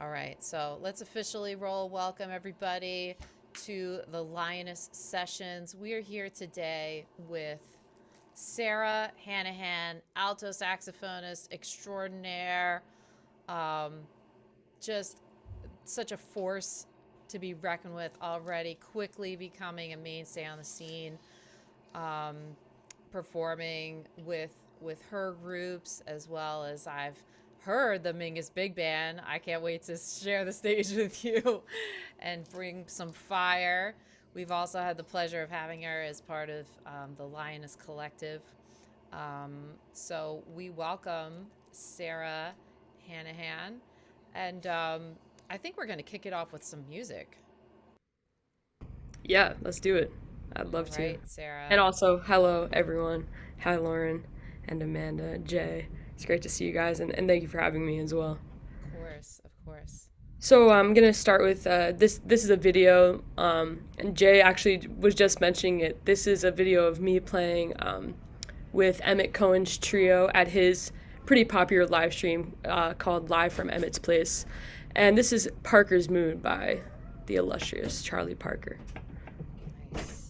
All right, so let's officially roll. Welcome, everybody, to the Lioness Sessions. We are here today with Sarah Hanahan, alto saxophonist extraordinaire, um, just such a force to be reckoned with already, quickly becoming a mainstay on the scene, um, performing with her groups, as well as I've heard the Mingus Big Band. I can't wait to share the stage with you and bring some fire. We've also had the pleasure of having her as part of the Lioness Collective. So we welcome Sarah Hanahan, and I think we're going to kick it off with some music. Yeah, let's do it. I'd All love to. right, Sarah. And also, hello everyone. Hi Lauren and Amanda, Jay. It's great to see you guys, and thank you for having me as well. Of course, of course. So I'm gonna start with this. This is a video, and Jay actually was just mentioning it. This is a video of me playing with Emmett Cohen's trio at his pretty popular live stream called Live from Emmett's Place, and this is Parker's Moon by the illustrious Charlie Parker. Nice.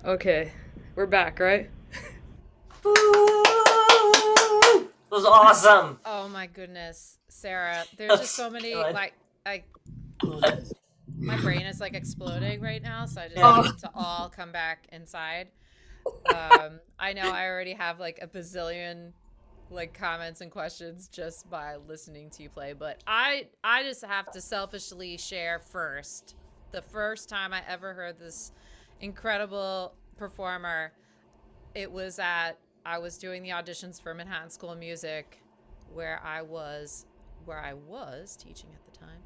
Okay, we're back, right? Woo! It was awesome. Oh my goodness, Sarah. There's just so many Good. like Good. my brain is like exploding right now, so I just Yeah. need it to all come back inside. I know I already have like a bazillion like comments and questions just by listening to you play, but I just have to selfishly share first. The first time I ever heard this incredible performer, it was at I was doing the auditions for Manhattan School of Music, where I was teaching at the time.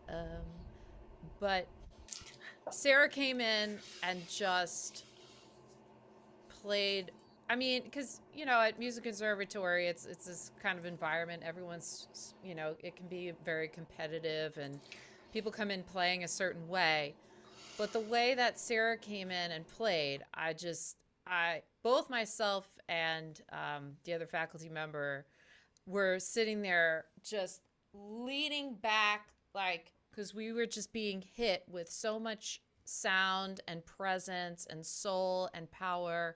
Um, but Sarah came in and just played. I mean, because at music conservatory, it's this kind of environment. Everyone's, it can be very competitive, and people come in playing a certain way. But the way that Sarah came in and played, I both myself and the other faculty member were sitting there just leaning back, like, because we were just being hit with so much sound and presence and soul and power.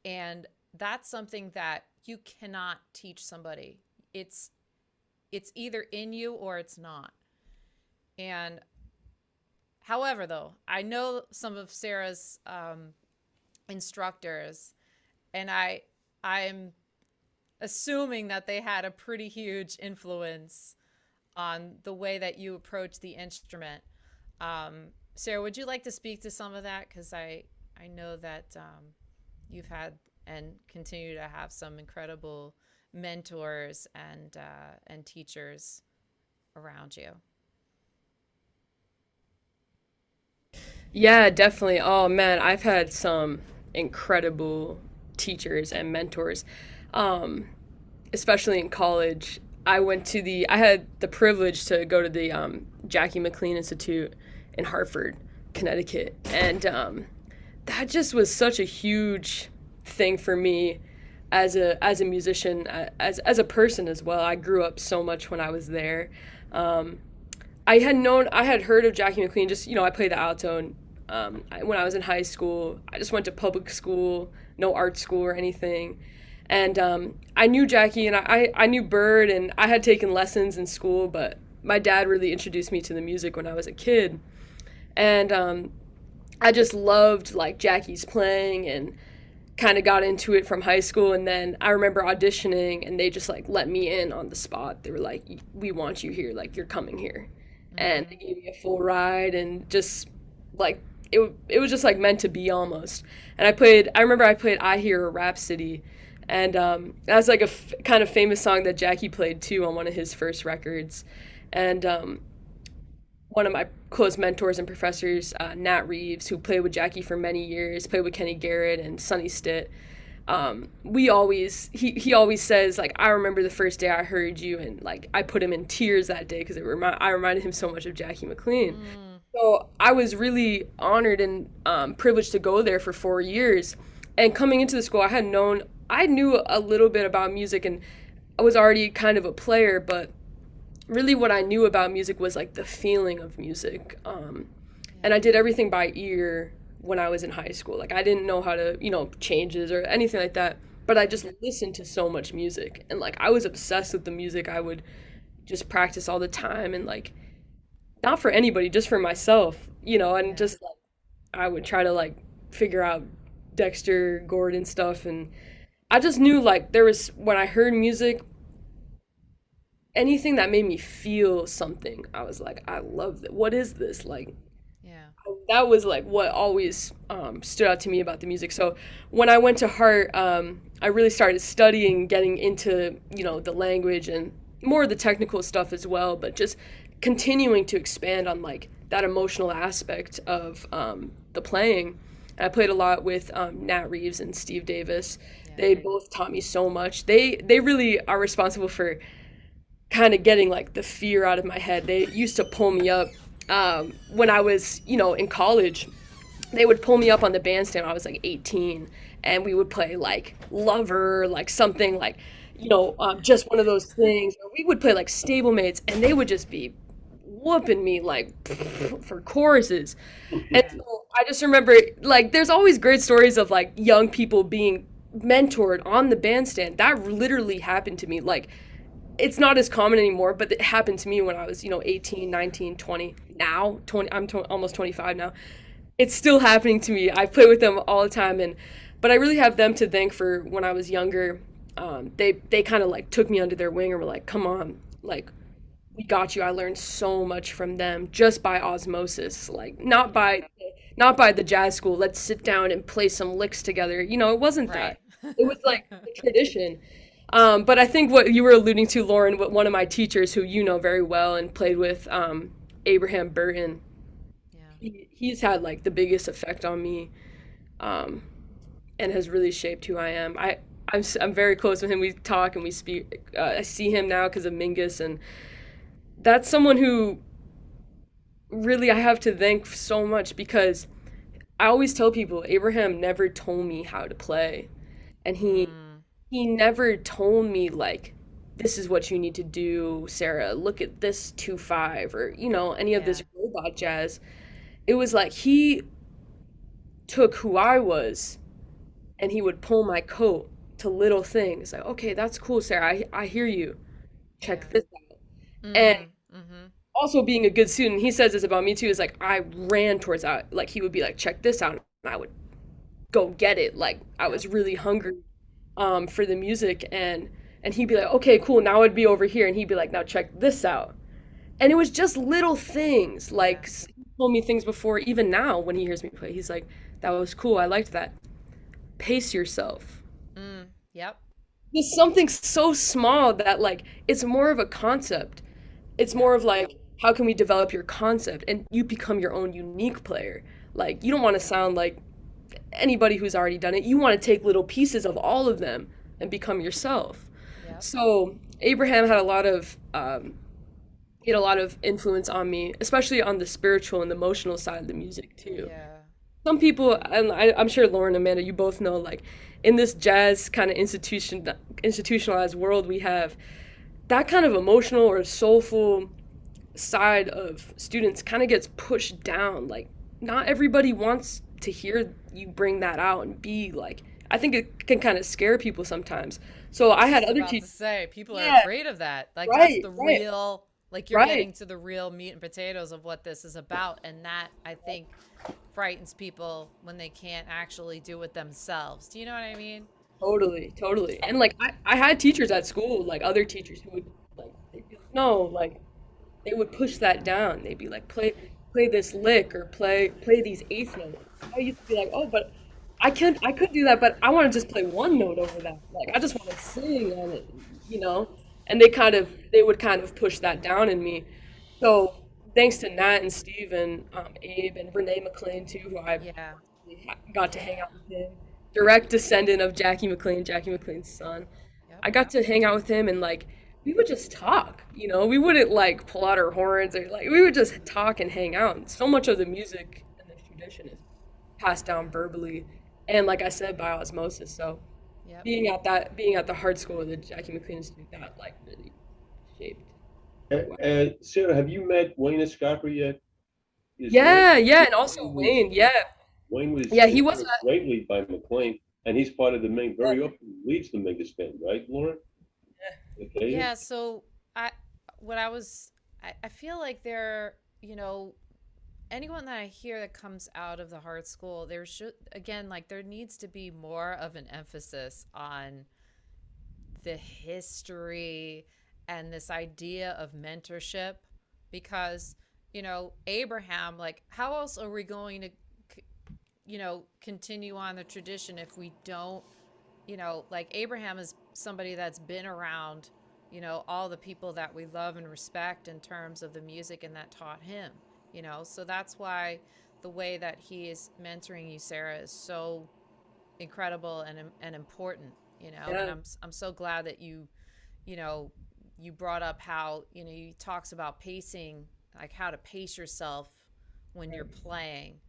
And that's something that you cannot teach somebody. It's either in you or it's not. And however, though, I know some of Sarah's instructors, and I'm assuming that they had a pretty huge influence on the way that you approach the instrument. Sarah, would you like to speak to some of that? Because I know that you've had and continue to have some incredible mentors and teachers around you. Yeah, definitely. Oh man, I've had some incredible teachers and mentors, um, especially in college. I had the privilege to go to the Jackie McLean Institute in Hartford, Connecticut, and that just was such a huge thing for me as a musician, as a person as well. I grew up so much when I was there. Um, I had heard of Jackie McLean. Just I played the alto, and when I was in high school, I just went to public school, no art school or anything. And I knew Jackie, and I knew Bird, and I had taken lessons in school, but my dad really introduced me to the music when I was a kid. And I just loved like Jackie's playing and kind of got into it from high school. And then I remember auditioning, and they just like let me in on the spot. They were like, "We want you here, like you're coming here." And they gave me a full ride, and just like it was just like meant to be almost. And I remember I played I Hear a Rhapsody, and that was like a kind of famous song that Jackie played too on one of his first records. And one of my close mentors and professors, Nat Reeves, who played with Jackie for many years, played with Kenny Garrett and Sonny Stitt. He always says like, I remember the first day I heard you, and like I put him in tears that day because I reminded him so much of Jackie McLean. So I was really honored and privileged to go there for 4 years. And coming into the school, I knew a little bit about music, and I was already kind of a player, but really what I knew about music was like the feeling of music. And I did everything by ear when I was in high school. Like I didn't know how to, changes or anything like that, but I just listened to so much music, and like I was obsessed with the music. I would just practice all the time, and like not for anybody, just for myself, and just like I would try to like figure out Dexter Gordon stuff. And I just knew like when I heard music, anything that made me feel something, I was like, I love that. What is this? Like, Yeah. that was like what always stood out to me about the music. So when I went to Hart, I really started studying, getting into, the language and more of the technical stuff as well, but just continuing to expand on like that emotional aspect of the playing. And I played a lot with Nat Reeves and Steve Davis. Yeah. They both taught me so much. They really are responsible for kind of getting like the fear out of my head. They used to pull me up when I was, in college. They would pull me up on the bandstand when I was like 18, and we would play like Lover, like something like, just one of those things. Or we would play like Stablemates, and they would just be whooping me like for choruses. And Yeah. so I just remember like there's always great stories of like young people being mentored on the bandstand. That literally happened to me. Like it's not as common anymore, but it happened to me when I was, 18, 19, 20. Now, 20 almost 25 now. It's still happening to me. I play with them all the time, but I really have them to thank for when I was younger. They kind of like took me under their wing and were like, "Come on, like we got you." I learned so much from them just by osmosis, like not by the jazz school. Let's sit down and play some licks together. It wasn't that. Right. It was like a tradition. But I think what you were alluding to, Lauren, what one of my teachers who you know very well and played with, Abraham Burton, Yeah. he's had like the biggest effect on me, um, and has really shaped who I am. I'm very close with him. We talk and we speak. I see him now because of Mingus, and that's someone who really I have to thank so much because I always tell people Abraham never told me how to play, and Mm, he never told me like this is what you need to do, Sarah. Look at this 2/5 or any of this yeah. robot jazz. It was like he took who I was and he would pull my coat to little things like, okay, that's cool, Sarah. I hear you. Check Yeah. this out. And Mhm. Mhm. also being a good student, he says this about me too, is like I ran towards that. Like he would be like, check this out, and I would go get it. Like I Yep. was really hungry for the music, and he'd be like, okay, cool, now I'd be over here, and he'd be like, now check this out. And it was just little things. Yeah. Like he told me things before, even now when he hears me play, he's like, that was cool, I liked that. Pace yourself. Yep. Just something so small that like it's more of a concept. It's Yeah. more of like how can we develop your concept and you become your own unique player. Like you don't want to Yeah. sound like anybody who's already done it. You want to take little pieces of all of them and become yourself. Yep. So Abraham had a lot of he had a lot of influence on me, especially on the spiritual and emotional side of the music too. Yeah. Some people, and I'm sure Lauren and Amanda, you both know, like in this jazz kind of institutionalized world we have, that kind of emotional or soulful side of students kind of gets pushed down. Like not everybody wants to hear you bring that out and be like. I think it can kind of scare people sometimes. So I was I had just other about to teachers. say, people are Yeah, afraid of that. Like that's right, the right, real, like you're right. getting to the real meat and potatoes of what this is about, and that I think frightens people when they can't actually do it themselves. Do you know what I mean? Totally, totally. And like I had teachers at school, like other teachers who would like they'd be like, no, like they would push that down. They'd be like, play this lick or play these eighth notes. I used to be like, oh, but I could do that, but I want to just play one note over that. Like I just want to sing on it, you know? And they would kind of push that down in me. So thanks to Nat and Steve and Abe and Renee McLean too, who I Yeah. got to hang out with him. Direct descendant of Jackie McLean's son. Yep. I got to hang out with him and like we would just talk, We wouldn't like pull out our horns or like we would just talk and hang out. And so much of the music and the tradition is passed down verbally and like I said by osmosis. So Yep. being at the hard school of the Jackie McLean Institute that like really shaped who I am. Sarah, have you met Wayne Escapra yet? Is Wayne, Yeah, yeah, and also Wayne was Wayne, yeah. Wayne was Yeah, he was influenced greatly by McLean, and he's part of the main. yeah, Very often leads the Mingus band, right, Lauren? Okay. Yeah. So I, what I was, I feel like there, anyone that I hear that comes out of the hard school, there should, again, like there needs to be more of an emphasis on the history and this idea of mentorship because, Abraham, like, how else are we going to, continue on the tradition if we don't, like Abraham is somebody that's been around, all the people that we love and respect in terms of the music and that taught him, so that's why the way that he is mentoring you, Sarah, is so incredible and important, and yeah. I'm so glad that you know you brought up how he talks about pacing, like how to pace yourself when you're playing.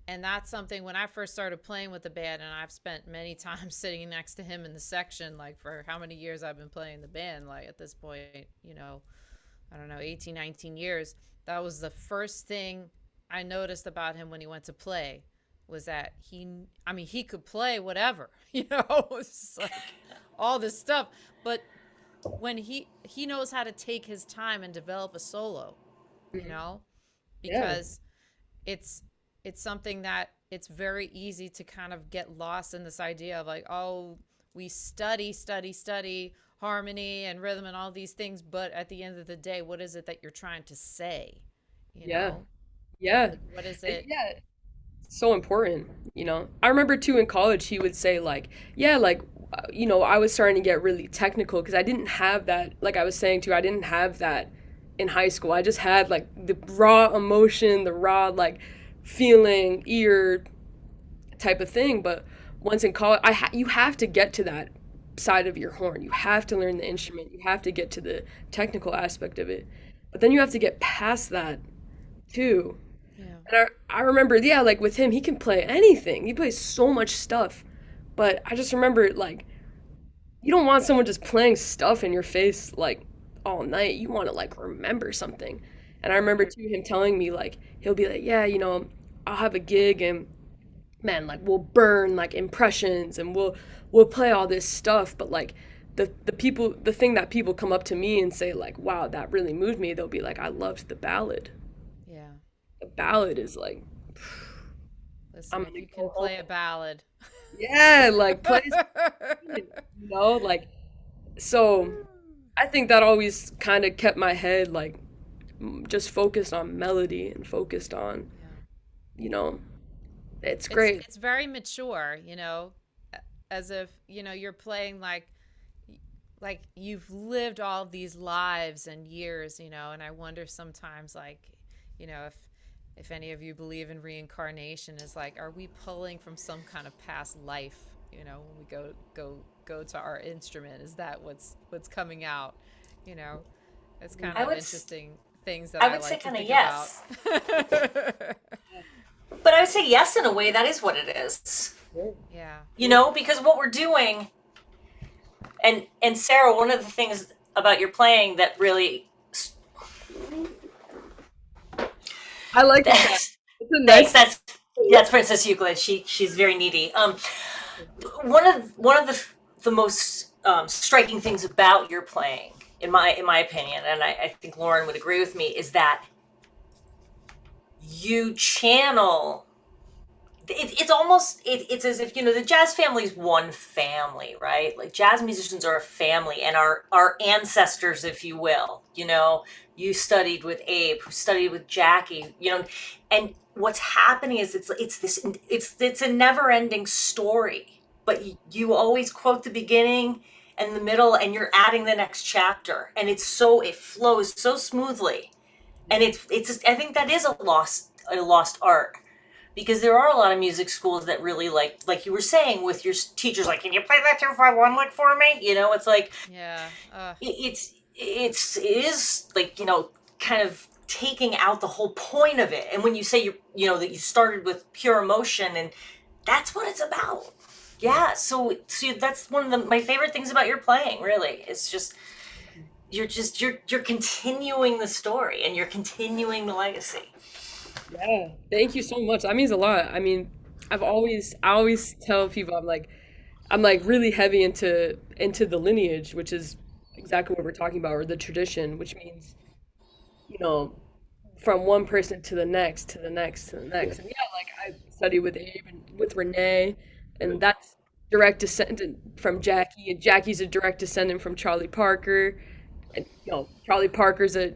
And that's something when I first started playing with the band, and I've spent many times sitting next to him in the section, like for how many years I've been playing the band, like at this point, I don't know, 18, 19 years. That was the first thing I noticed about him when he went to play, was that he could play whatever, it's like all this stuff, but when he knows how to take his time and develop a solo, you know, Yeah. because it's it's something that it's very easy to kind of get lost in this idea of like, oh, we study harmony and rhythm and all these things, but at the end of the day, what is it that you're trying to say, you Yeah. know Yeah. like what is it? Yeah. So important, I remember too in college he would say like, yeah, like I was starting to get really technical because I didn't have that, like I was saying too, I didn't have that in high school. I just had like the raw emotion, the raw like feeling, ear type of thing. But once in college, you have to get to that side of your horn. You have to learn the instrument. You have to get to the technical aspect of it. But then you have to get past that too. Yeah. And I remember, yeah, like with him, he can play anything. He plays so much stuff. But I just remember, like, you don't want someone just playing stuff in your face, like, all night. You want to, like, remember something. And I remember, too, him telling me, like, he'll be like, yeah, I'll have a gig and, man, like, we'll burn, like, impressions and we'll play all this stuff. But, like, the thing that people come up to me and say, like, wow, that really moved me, they'll be like, I loved the ballad. Yeah. The ballad is like, Listen, I'm if gonna you go can play a home. ballad. Yeah, like plays, like so. I think that always kind of kept my head like just focused on melody and focused on, Yeah. you know, it's It's great. it's very mature, as if, you're playing like you've lived all of these lives and years, and I wonder sometimes, like, if any of you believe in reincarnation, is like, are we pulling from some kind of past life, when we go to our instrument? Is that what's coming out? You know, it's kind I of would interesting things that I I would say like to kind of think about. yes, but I would say yes in a way that is what it is. Yeah. Because what we're doing, and Sarah, one of the things about your playing that really I like the cat. that's It's a thanks, nice. that's Princess Euclid. She's very needy. One of the most striking things about your playing, in my opinion, and I think Lauren would agree with me, is that you channel. It's almost it's as if the jazz family is one family, right? Like jazz musicians are a family, and our ancestors, if you will. You studied with Abe, who studied with Jackie. And what's happening is it's a never ending story, but you always quote the beginning and the middle, and you're adding the next chapter, and it flows so smoothly, and it's I think that is a lost art, because there are a lot of music schools that really like you were saying with your teachers, like, can you play that 2-5-1 lick for me? It's like Yeah. it is like, kind of taking out the whole point of it. And when you say that you started with pure emotion, and that's what it's about. Yeah, so that's one of my favorite things about your playing, really. It's just you're continuing the story, and you're continuing the legacy. Yeah, thank you so much. That means a lot. I mean, I always tell people I'm like really heavy into the lineage, which is exactly what we're talking about, or the tradition, which means, you know, from one person to the next, to the next, to the next. And yeah, like I studied with Abe and with Renee, and that's direct descendant from Jackie, and Jackie's a direct descendant from Charlie Parker, and Charlie Parker's a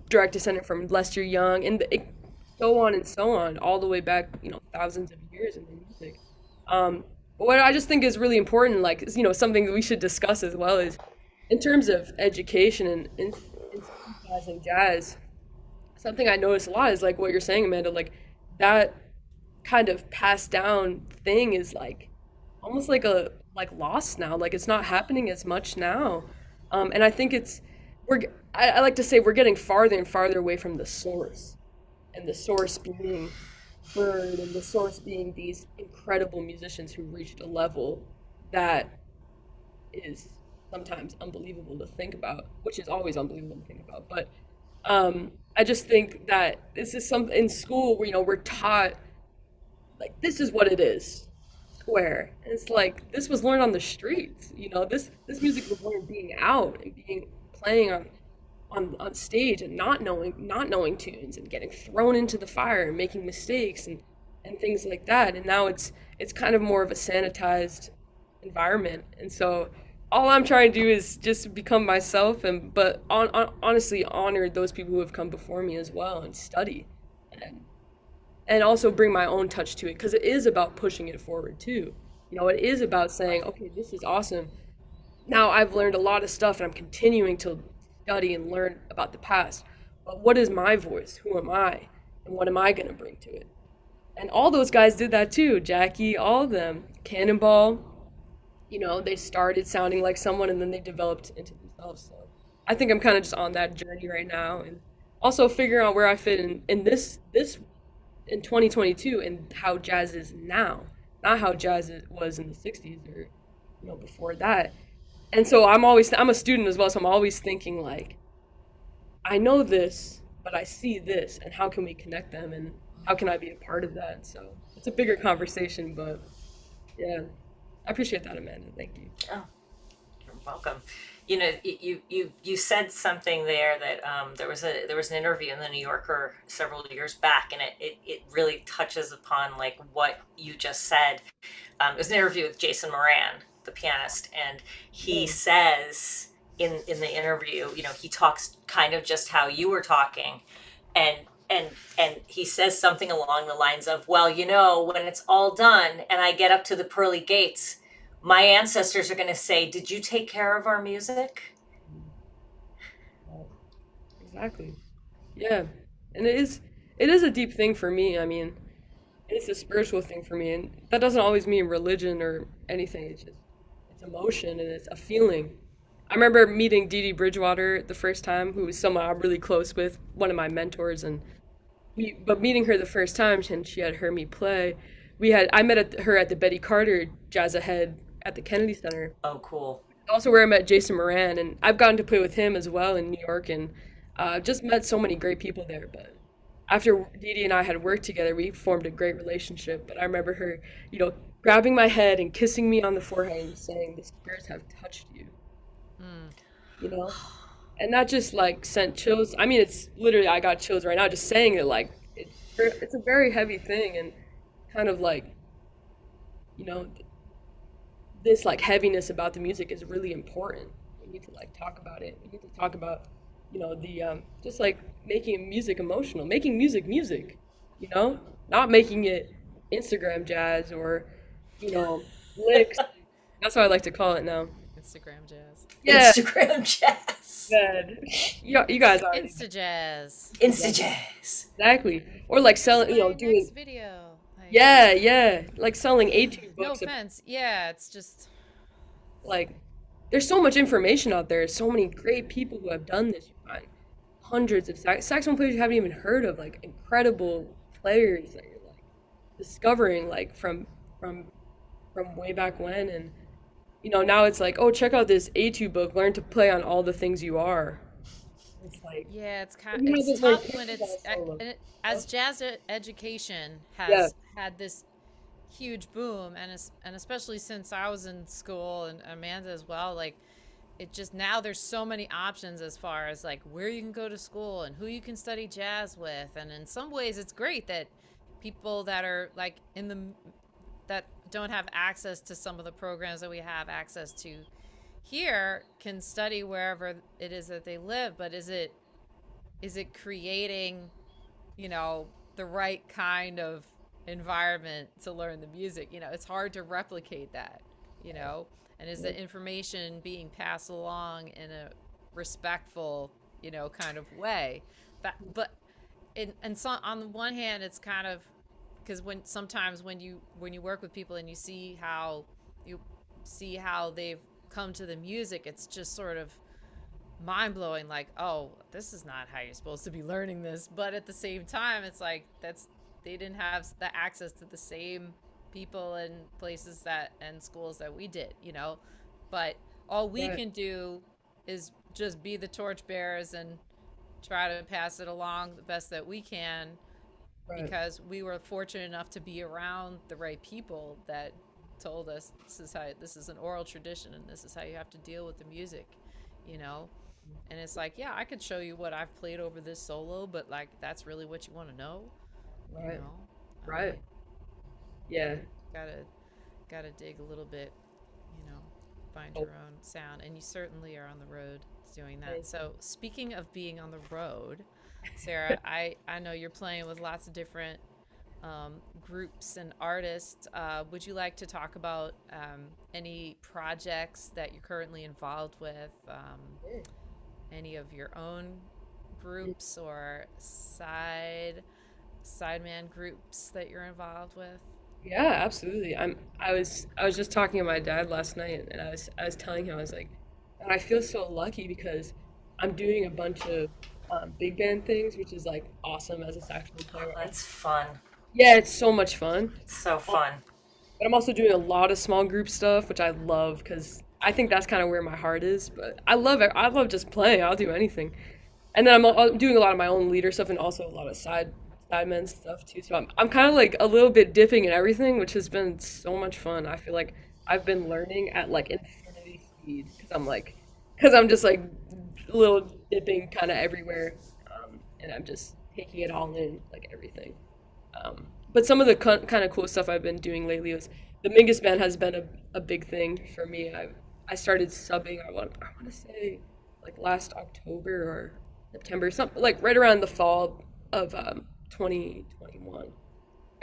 direct descendant from Lester Young, and so on and so on, all the way back, thousands of years in the music. But what I just think is really important, like, is, something that we should discuss as well, is in terms of education and institutionalizing jazz. Something I notice a lot is like what you're saying, Amanda, like that kind of passed down thing is like almost like lost now. Like it's not happening as much now. And I think I like to say we're getting farther and farther away from the source, and the source being Bird, and the source being these incredible musicians who reached a level that is sometimes unbelievable to think about, which is always unbelievable to think about. But I just think that this is something in school where, we're taught like this is what it is, square. And it's like this was learned on the streets. This music was learned being out and being playing on stage and not knowing tunes and getting thrown into the fire and making mistakes and things like that. And now it's kind of more of a sanitized environment. And so all I'm trying to do is just become myself but honestly honor those people who have come before me as well and study and also bring my own touch to it because it is about pushing it forward too. It is about saying, okay, this is awesome. Now I've learned a lot of stuff and I'm continuing to study and learn about the past. But what is my voice? Who am I? And what am I going to bring to it? And all those guys did that too. Jackie, all of them. Cannonball, they started sounding like someone and then they developed into themselves. So I think I'm kind of just on that journey right now and also figuring out where I fit in this in 2022 and how jazz is now, not how jazz was in the 60s or before that. And so I'm a student as well, so I'm always thinking like, I know this, but I see this, and how can we connect them, and how can I be a part of that? So it's a bigger conversation, but yeah, I appreciate that, Amanda. Thank you. Oh, you're welcome. You said something there that there was an interview in the New Yorker several years back, and it really touches upon like what you just said. It was an interview with Jason Moran, the pianist, and he says in the interview, he talks kind of just how you were talking, and he says something along the lines of, well, when it's all done and I get up to the pearly gates, my ancestors are going to say, did you take care of our music? Exactly. Yeah. And it is a deep thing for me. I mean, it's a spiritual thing for me, and that doesn't always mean religion or anything. It's emotion and it's a feeling. I remember meeting Dee Dee Bridgewater the first time, who was someone I'm really close with, one of my mentors, and but meeting her the first time, and she had heard me play. I met her at the Betty Carter Jazz Ahead at the Kennedy Center. Oh, cool. Also where I met Jason Moran, and I've gotten to play with him as well in New York, and just met so many great people there. But after Dee Dee and I had worked together, we formed a great relationship. But I remember her, grabbing my head and kissing me on the forehead and saying, "The spirits have touched you," you know, and that just like sent chills. I mean, it's literally I got chills right now just saying it. Like it's a very heavy thing, and kind of like, you know, this like heaviness about the music is really important. We need to like talk about it. We need to talk about, the just like making music emotional, making music, not making it Instagram jazz or, licks. That's what I like to call it now. Instagram jazz. Yeah. Instagram jazz. Good. You guys are Insta jazz. Insta jazz. exactly. Or like selling, My doing. next video. Like, Yeah, like selling A2 no books. offense. Yeah, it's just Like, there's so much information out there. So many great people who have done this. You find hundreds of saxophone players you haven't even heard of, like incredible players that you're like discovering, like from way back when. And now it's like, oh, check out this A2 book. Learn to play on all the things you are. It's like, yeah, it's You know, it's there's, like, tough when it's pictures on solo. as education has Yeah. had this huge boom, and especially since I was in school and Amanda as well, like it just now there's so many options as far as like where you can go to school and who you can study jazz with, and in some ways it's great that people that are like that don't have access to some of the programs that we have access to here can study wherever it is that they live. But is it creating the right kind of environment to learn the music? It's hard to replicate that, and is the information being passed along in a respectful kind of way? But and so on the one hand it's kind of because sometimes when you work with people and you see how they've come to the music, it's just sort of mind-blowing, like, oh, this is not how you're supposed to be learning this. But at the same time it's like they didn't have the access to the same people and places and schools that we did, but all we Yeah. can do is just be the torchbearers and try to pass it along the best that we can, Right. because we were fortunate enough to be around the right people that told us this is an oral tradition and this is how you have to deal with the music, you know. And it's like, yeah, I could show you what I've played over this solo, but like that's really what you want to know, you Right. know. Right. Like, Yeah. gotta dig a little bit, you know, find Oh. your own sound, and you certainly are on the road doing that. Thank So speaking of being on the road, Sarah, I know you're playing with lots of different groups and artists. Would you like to talk about any projects that you're currently involved with? Any of your own groups or sideman groups that you're involved with? Yeah, absolutely. I was just talking to my dad last night, and I was telling him, I was like, and I feel so lucky because I'm doing a bunch of big band things, which is like awesome as a saxophone player. That's fun. Yeah, it's so much fun. It's so fun. But I'm also doing a lot of small group stuff, which I love because I think that's kind of where my heart is. But I love it. I love just playing. I'll do anything. And then I'm doing a lot of my own leader stuff and also a lot of sidemen stuff too. So I'm kind of like a little bit dipping in everything, which has been so much fun. I feel like I've been learning at like infinity speed because I'm just like a little dipping kind of everywhere, and I'm just taking it all in, like everything. But some of the kind of cool stuff I've been doing lately was the Mingus band has been a big thing for me. I started subbing. I want to say like last October or September, something like right around the fall of 2021.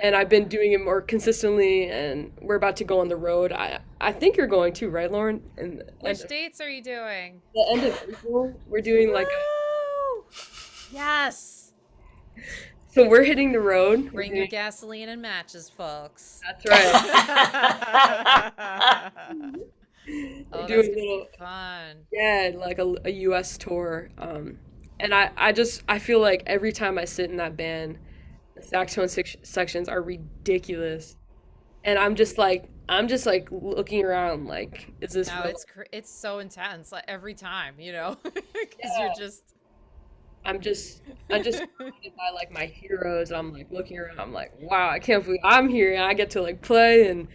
And I've been doing it more consistently, and we're about to go on the road. I think you're going too, right, Lauren? And Which dates are you doing? the end of April, we're doing like Woo! Yes. so we're hitting the road. We're Bring your doing, gasoline and matches, folks. that's right. Oh, We're that's doing gonna a little be fun. yeah, like a US tour. And I feel like every time I sit in that band, the saxophone sections are ridiculous. And I'm just like looking around like, is this No, real? it's so intense, like every time, you know, because you're Yeah. just. I'm just surrounded by like my heroes. And I'm like looking around. I'm like, wow, I can't believe I'm here and I get to like play. And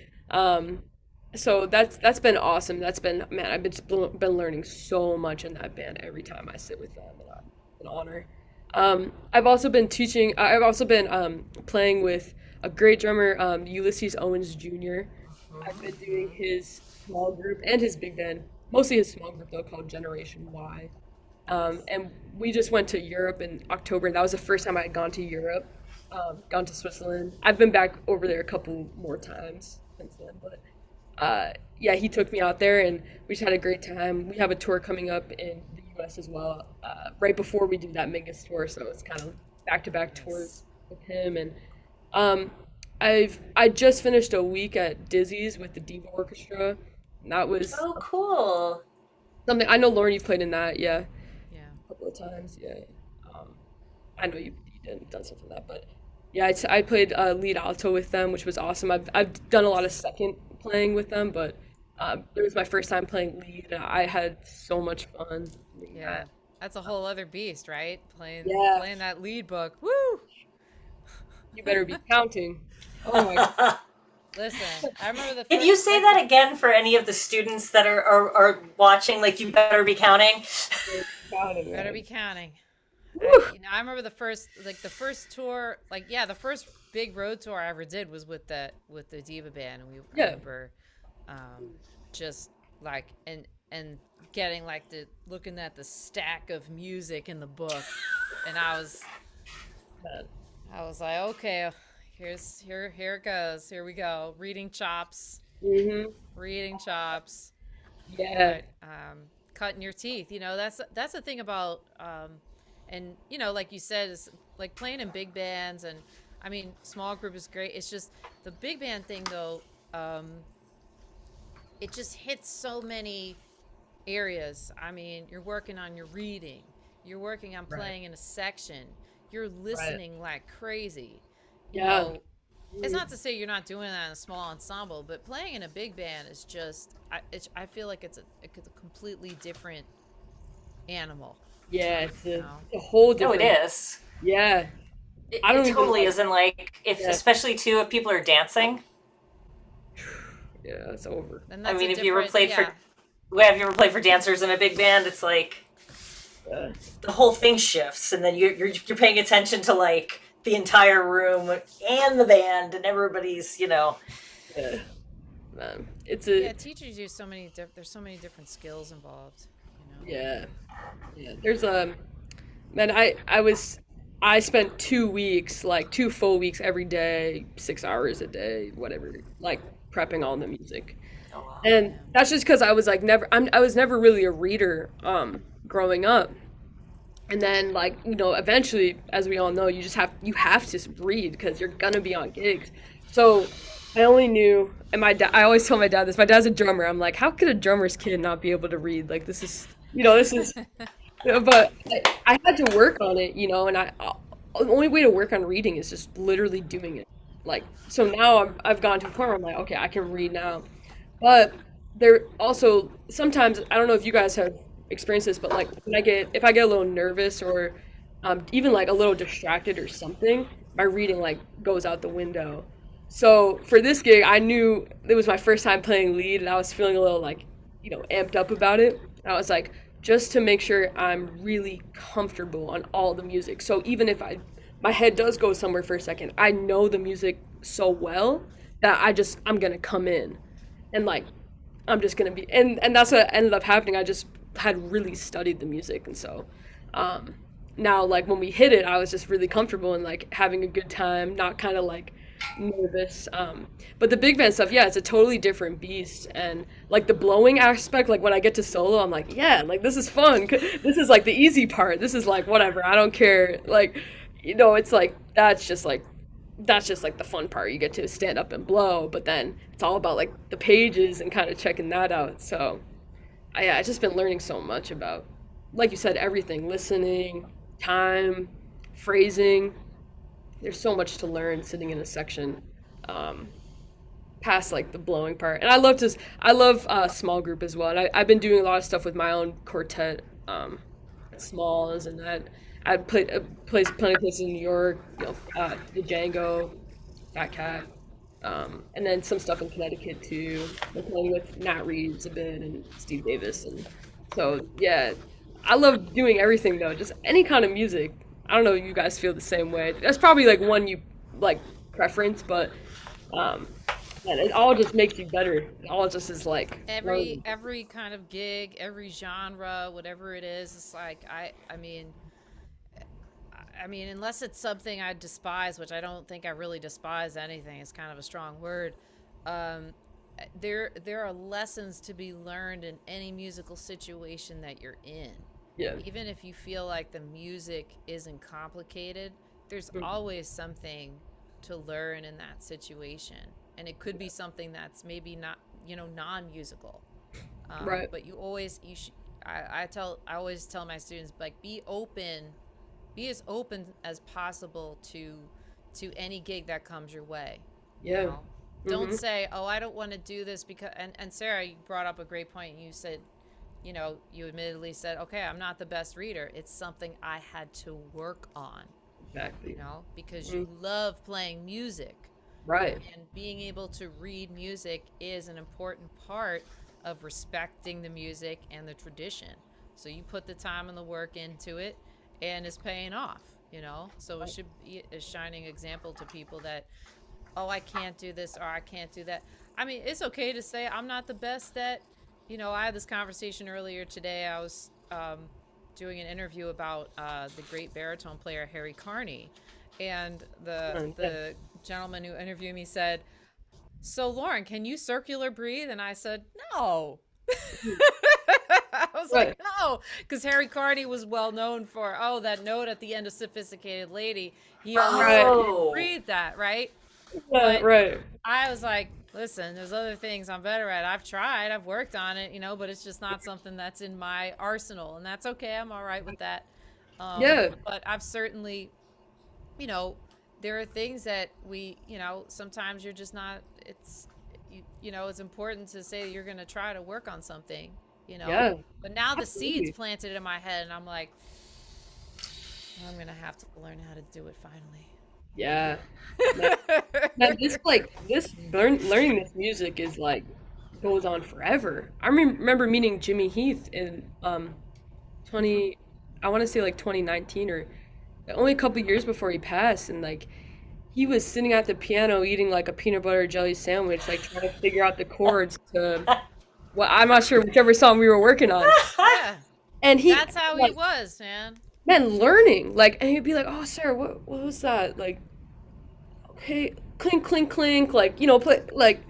so that's been awesome. That's been man, I've been learning so much in that band every time I sit with them, and it's an honor. I've also been teaching. I've also been playing with a great drummer, Ulysses Owens Jr. I've been doing his small group and his big band, mostly his small group though, called Generation Y. And we just went to Europe in October, and that was the first time I had gone to Europe, gone to Switzerland. I've been back over there a couple more times since then, but yeah, he took me out there, and we just had a great time. We have a tour coming up in the U.S. as well, right before we do that Mingus tour, so it's kind of back-to-back tours with him. And I just finished a week at Dizzy's with the Diva Orchestra, and that was Oh, cool. something. I know Lauren, you've played in that, yeah. Yeah. Couple of times, yeah. I know you done something like that, but yeah, I played lead alto with them, which was awesome. I've done a lot of second playing with them, but it was my first time playing lead, and I had so much fun doing Yeah. that. That's a whole other beast, right? Yeah, Playing that lead book. Woo! you better be counting. Oh my God. Listen, I remember the Can first you say like that again for any of the students that are watching? Like, you better be counting. Counting, better man. be counting. Woo. I remember the first tour, like yeah, the first big road tour I ever did was with the Diva band, and I Yeah. remember just like and getting like looking at the stack of music in the book, and Man. I was like, okay, here it goes, here we go, reading chops, Mhm. Yeah. but cutting your teeth, that's the thing about and like you said, is like playing in big bands, and I mean small group is great, it's just the big band thing though, it just hits so many areas. I mean, you're working on your reading, you're working on Right. playing in a section, you're Right. listening like crazy, Yeah. it's not to say you're not doing that in a small ensemble, but playing in a big band is just I feel like it's a completely different animal. Yeah, it's You a, know? a whole Oh, it different. is. Yeah, It, I it don't even totally like. is. And like, if Yeah, especially too, if people are dancing. yeah, it's over. And I that's a mean, if you ever different, played for, yeah. have you ever played for dancers in a big band? It's like Yeah, the whole thing shifts, and then you're paying attention to like the entire room and the band and everybody's, yeah, man. Yeah, teachers use so many there's so many different skills involved, you know. Yeah, yeah. There's man, I spent 2 weeks, like 2 full weeks every day, 6 hours a day, whatever, like prepping all the music. Oh wow. And Yeah. that's just because I was like I was never really a reader growing up. And then like, eventually, as we all know, you have to read because you're gonna be on gigs. So I only knew, and I always tell my dad this. My dad's a drummer. I'm like, how could a drummer's kid not be able to read? Like this is but I had to work on it, and the only way to work on reading is just literally doing it. Like, so now I've gone to a point where I'm like, okay, I can read now. But there also sometimes, I don't know if you guys have experienced this, but like if I get a little nervous or even like a little distracted or something, my reading like goes out the window. So for this gig, I knew it was my first time playing lead, and I was feeling a little like, amped up about it. And I was like, just to make sure I'm really comfortable on all the music. So even if my head does go somewhere for a second, I know the music so well that I'm gonna come in, and like I'm just gonna be, and that's what ended up happening. I just had really studied the music, and so um, now like when we hit it, I was just really comfortable and like having a good time, not kind of like nervous. But the big band stuff, yeah, it's a totally different beast, and like the blowing aspect, like when I get to solo, I'm like, yeah, like this is fun. This is like the easy part. This is like whatever. I don't care. Like, it's like that's just like the fun part. You get to stand up and blow, but then it's all about like the pages and kind of checking that out. So, yeah, I've just been learning so much about, like you said, everything: listening, time, phrasing. There's so much to learn sitting in a section, um, past like the blowing part. And I love small group as well. And I've been doing a lot of stuff with my own quartet, smalls, and that I played plenty of places in New York, the Django, Fat Cat, and then some stuff in Connecticut too. I'm playing with Nat Reeves a bit and Steve Davis, and so yeah, I love doing everything though, just any kind of music. I don't know if you guys feel the same way. That's probably like one you like preference, but um, man, it all just makes you better. It all just is like every learning. every kind of gig, every genre, whatever it is, it's like I mean, unless it's something I despise, which I don't think I really despise anything. It's kind of a strong word. Um, there are lessons to be learned in any musical situation that you're in. Yeah. Even if you feel like the music isn't complicated, there's always something to learn in that situation, and it could be something that's maybe not, non-musical. Right. But I always tell my students, like, be as open as possible to any gig that comes your way. You Yeah. know, don't say, "Oh, I don't want to do this because." And Sarah, you brought up a great point. You said, you admittedly said, "Okay, I'm not the best reader. It's something I had to work on." Exactly. Because you love playing music, Right. and being able to read music is an important part of respecting the music and the tradition. So you put the time and the work into it, and it's paying off, So it should be a shining example to people that, oh, I can't do this or I can't do that. I mean, it's okay to say I'm not the best at, I had this conversation earlier today. I was doing an interview about the great baritone player Harry Carney, and Yeah. the gentleman who interviewed me said, "So Lauren, can you circular breathe?" And I said, "No." I was Right. like, "No," because Harry Carney was well known for, oh, that note at the end of Sophisticated Lady. He always Right. Oh. breathed that, right? Yeah. But Right. I was like, listen, there's other things I'm better at. I've tried, I've worked on it, but it's just not something that's in my arsenal, and that's okay. I'm all right with that. Yeah. But I've certainly, you know, there are things that sometimes you're just not. It's, it's important to say you're going to try to work on something, Yeah, But now the seeds absolutely. planted in my head, and I'm like, I'm gonna have to learn how to do it finally. Yeah. Man, man, learning this music is like goes on forever. I remember meeting Jimmy Heath in 20, I want to say like 2019 or only a couple years before he passed, and like he was sitting at the piano eating like a peanut butter jelly sandwich, like trying to figure out the chords to, well, I'm not sure, whichever song we were working on. Yeah, And he that's how he like, was, man. man, learning, like, and he'd be like, "Oh, Sarah, what was that?" Like, okay, clink, clink, clink, like, play, like,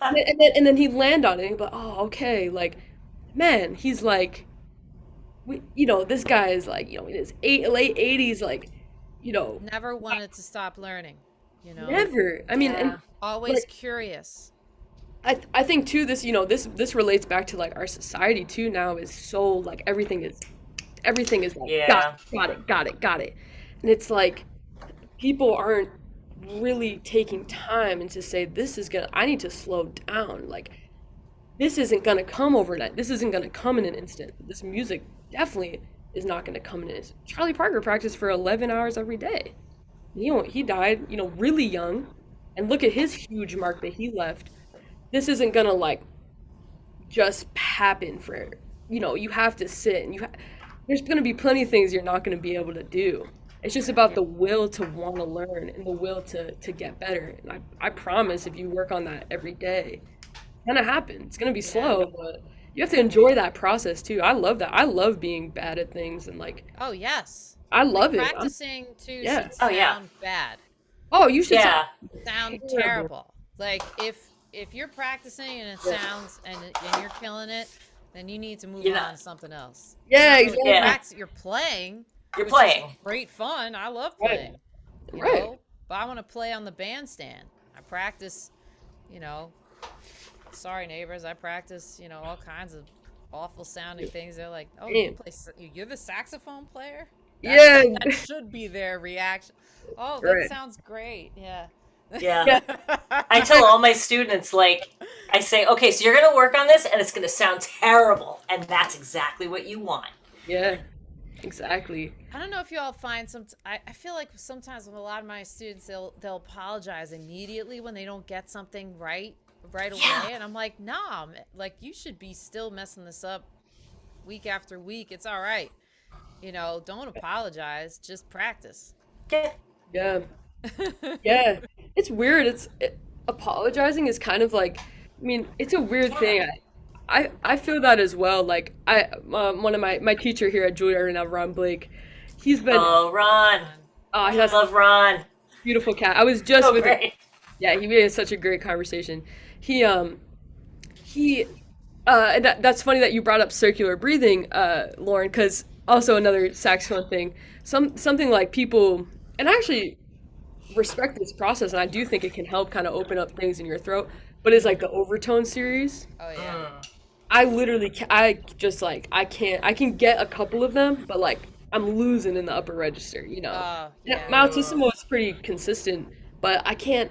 and then he'd land on it, and he'd be like, "Oh, okay." Like, man, he's like, this guy is like, in his late 80s, like, you know, Never wanted to stop learning, never. I mean, and Yeah. always like, curious. I think too, this relates back to like our society too now is so like everything is like Yeah. got it, and it's like people aren't really taking time and to say I need to slow down, like this isn't gonna come overnight, this isn't gonna come in an instant, this music definitely is not gonna come in an instant. Charlie Parker practiced for 11 hours every day. He died really young, and look at his huge mark that he left. This isn't gonna like just happen for, you have to sit and there's gonna be plenty of things you're not gonna be able to do. It's just about the will to want to learn and the will to get better. And I promise if you work on that every day, it's gonna happen. It's gonna be Yeah. slow, but you have to enjoy that process too. I love that. I love being bad at things, and like Oh yes. I Like love it. practicing too Yeah. should Oh yeah. sound bad. Oh, you should Yeah. Sound terrible. terrible. Like if you're practicing and it sounds and you're killing it, then you need to move You're on not. to something else. Yeah, Not really exactly. Yeah. practice. You're playing, You're which is playing. great fun. I love Right. playing, Right. But I want to play on the bandstand. I practice, you know. Sorry, neighbors. I practice, all kinds of awful sounding things. They're like, "Oh, Damn. you're the saxophone player." Yeah. That should be their reaction. Oh, that Right. sounds great. Yeah. Yeah. I tell all my students, like, I say, okay, so you're going to work on this and it's going to sound terrible. And that's exactly what you want. Yeah. Exactly. I don't know if you all find I feel like sometimes with a lot of my students they'll apologize immediately when they don't get something right away, and I'm like, nah, like you should be still messing this up week after week. It's all right, don't apologize, just practice. Yeah. Yeah. Yeah. It's weird. Apologizing is kind of like, I mean, it's a weird thing. I feel that as well. Like one of my teacher here at Juilliard right now, Ron Blake, he's been Oh, Ron. he has a Love Ron. beautiful cat. I was just So with him. great. Yeah, he made such a great conversation. He and that's funny that you brought up circular breathing, Lauren, because also another saxophone thing. Something like people, and I actually respect this process, and I do think it can help kind of open up things in your throat. But it's like the overtone series. Oh yeah. I literally, I just like, I can't, I can get a couple of them, but like, I'm losing in the upper register, Oh Yeah, yeah. my altissimo is pretty consistent, but I can't,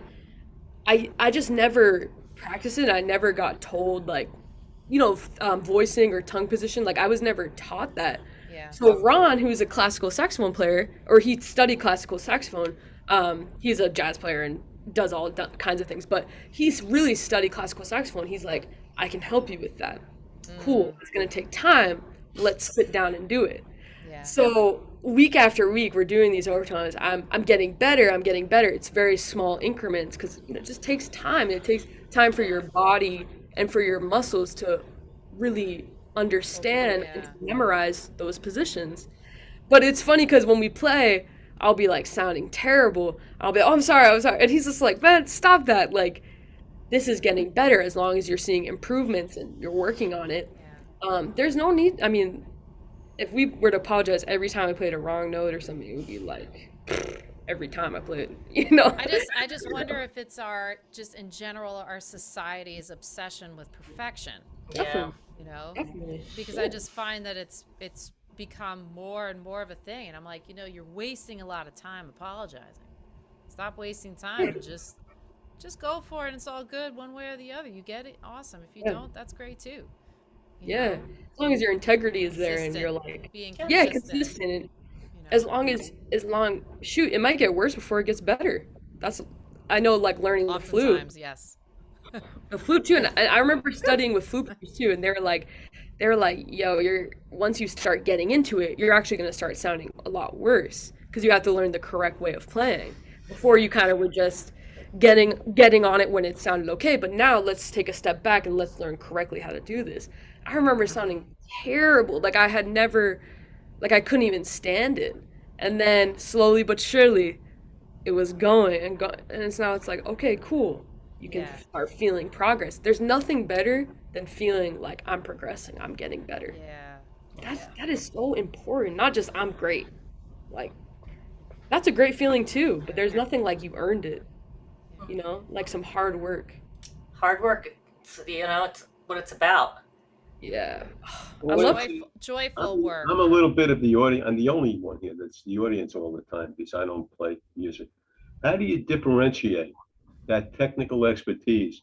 I just never practiced it. I never got told, like, voicing or tongue position. Like, I was never taught that. Yeah. So Ron, who's a classical saxophone player, or he studied classical saxophone, he's a jazz player and does all kinds of things, but he's really studied classical saxophone. He's like, I can help you with that. Cool. It's gonna take time. Let's sit down and do it. Yeah. So week after week, we're doing these overtones. I'm getting better. I'm getting better. It's very small increments because it just takes time. It takes time for your body and for your muscles to really understand and to memorize those positions. But it's funny because when we play, I'll be like sounding terrible. I'll be, oh, I'm sorry, and he's just like, man, stop that. Like, this is getting better as long as you're seeing improvements and you're working on it. There's no need. I mean, if we were to apologize every time I played a wrong note or something, it would be like every time I played, I just wonder if it's just in general our society's obsession with perfection, Definitely. Definitely. Because I just find that it's become more and more of a thing, and I'm like, you're wasting a lot of time apologizing. Stop wasting time and just go for it, and it's all good one way or the other. You get it, awesome. If you don't, that's great too. you Yeah. know, As long as your integrity is there and you're consistent, like, being Yeah. yeah, consistent, consistent. you As know, long as long shoot, it might get worse before it gets better. That's I know like learning the flute. oftentimes, yes. The flute too, and If, I remember studying with flute players too, and they were like, yo, you're once you start getting into it, you're actually gonna start sounding a lot worse because you have to learn the correct way of playing. Before yeah, you kind of were just getting on it when it sounded okay, but now let's take a step back and let's learn correctly how to do this. I remember sounding terrible, like I had never, like I couldn't even stand it, and then slowly but surely it was going and going, and it's like, okay, cool, you can yeah, start feeling progress. There's nothing better than feeling like I'm progressing, I'm getting better. yeah, That is so important. Not just I'm great, like that's a great feeling too, but there's nothing like you earned it, yeah. you know, like some hard work. Hard work. It's what it's about. Yeah. I Well, love let's Joyful, see. joyful work. I'm a little bit of the audience. I'm the only one here that's the audience all the time because I don't play music. How do you differentiate that technical expertise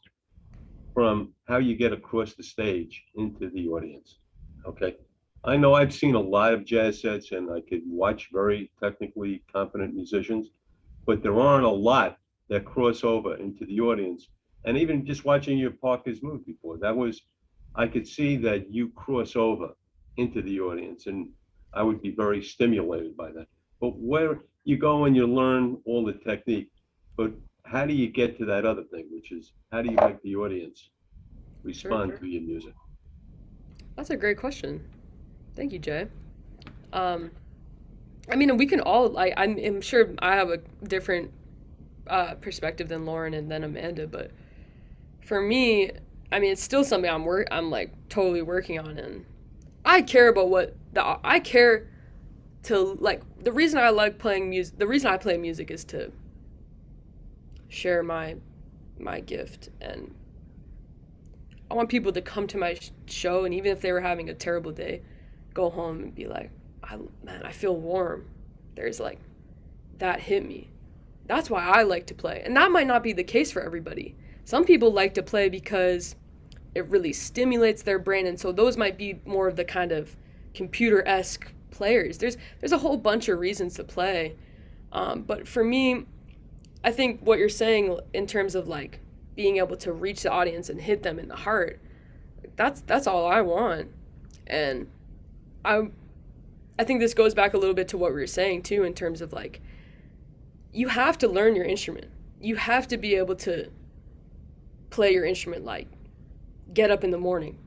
from how you get across the stage into the audience? Okay. I know I've seen a lot of jazz sets and I could watch very technically competent musicians, but there aren't a lot that cross over into the audience. And even just watching your Parker's move before, I could see that you cross over into the audience, and I would be very stimulated by that. But where you go and you learn all the technique, but how do you get to that other thing, which is how do you make the audience Sure. respond to your music? That's a great question. Thank you, Jay. Um, I mean, we can all like I'm sure I have a different perspective than Lauren and then Amanda, but for me, I mean, it's still something I'm like totally working on, and I care about I care to like the reason I like playing music. The reason I play music is to share my gift, and I want people to come to my show, and even if they were having a terrible day, go home and be like, man, I feel warm. There's like that hit me. That's why I like to play. And that might not be the case for everybody. Some people like to play because it really stimulates their brain, and so those might be more of the kind of computer-esque players. There's a whole bunch of reasons to play. But for me, I think what you're saying in terms of like being able to reach the audience and hit them in the heart, that's all I want. And I I think this goes back a little bit to what we were saying too in terms of like you have to learn your instrument. You have to be able to play your instrument like get up in the morning,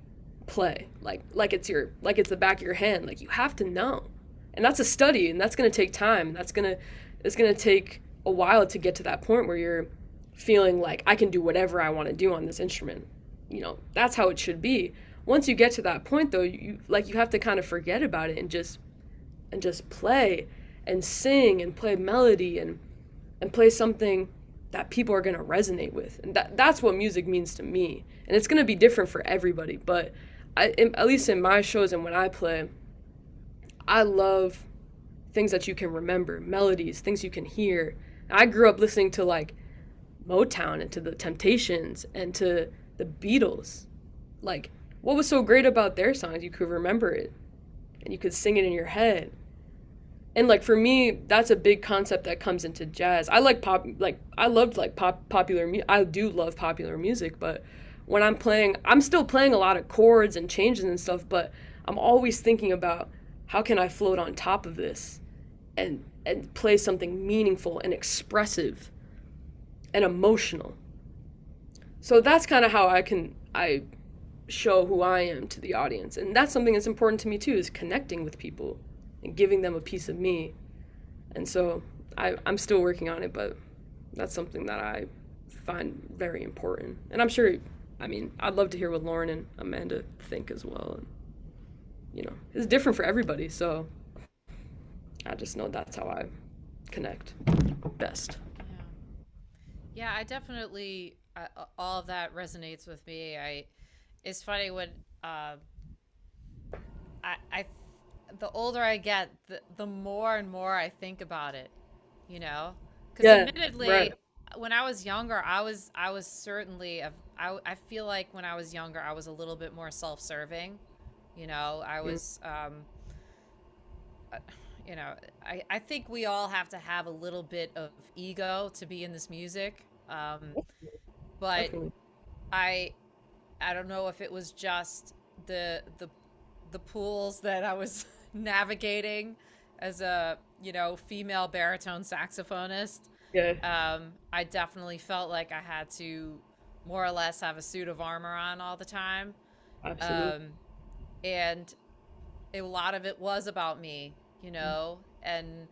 play like it's the back of your hand. Like you have to know. And that's a study and that's going to take time and it's going to take a while to get to that point where you're feeling like I can do whatever I want to do on this instrument. You know, that's how it should be. Once you get to that point though, you have to kind of forget about it and just play and sing and play melody and play something that people are going to resonate with. And that's what music means to me. And it's going to be different for everybody, but at least in my shows and when I play, I love things that you can remember, melodies, things you can hear. I grew up listening to like Motown and to the Temptations and to the Beatles. Like, what was so great about their songs? You could remember it and you could sing it in your head. And like for me, that's a big concept that comes into jazz. I like pop, like I loved like popular music. I do love popular music, but when I'm playing, I'm still playing a lot of chords and changes and stuff, but I'm always thinking about how can I float on top of this and play something meaningful and expressive and emotional. So that's kind of how I show who I am to the audience. And that's something that's important to me too, is connecting with people and giving them a piece of me. And so I'm still working on it, but that's something that I find very important. And I'm sure, I mean, I'd love to hear what Lauren and Amanda think as well. And, you know, it's different for everybody, so I just know that's how I connect best. Yeah. Yeah, I definitely all of that resonates with me. It's funny when I the older I get, the more and more I think about it, you know? Because Yeah, admittedly, right. when I was younger, I was certainly I feel like when I was younger, I was a little bit more self-serving. You know, I was, you know, I think we all have to have a little bit of ego to be in this music. But Definitely. I, I don't know if it was just the the the pools that I was navigating as a, you know, female baritone saxophonist. Yeah, I definitely felt like I had to more or less have a suit of armor on all the time. absolutely. Um, and a lot of it was about me, you know, and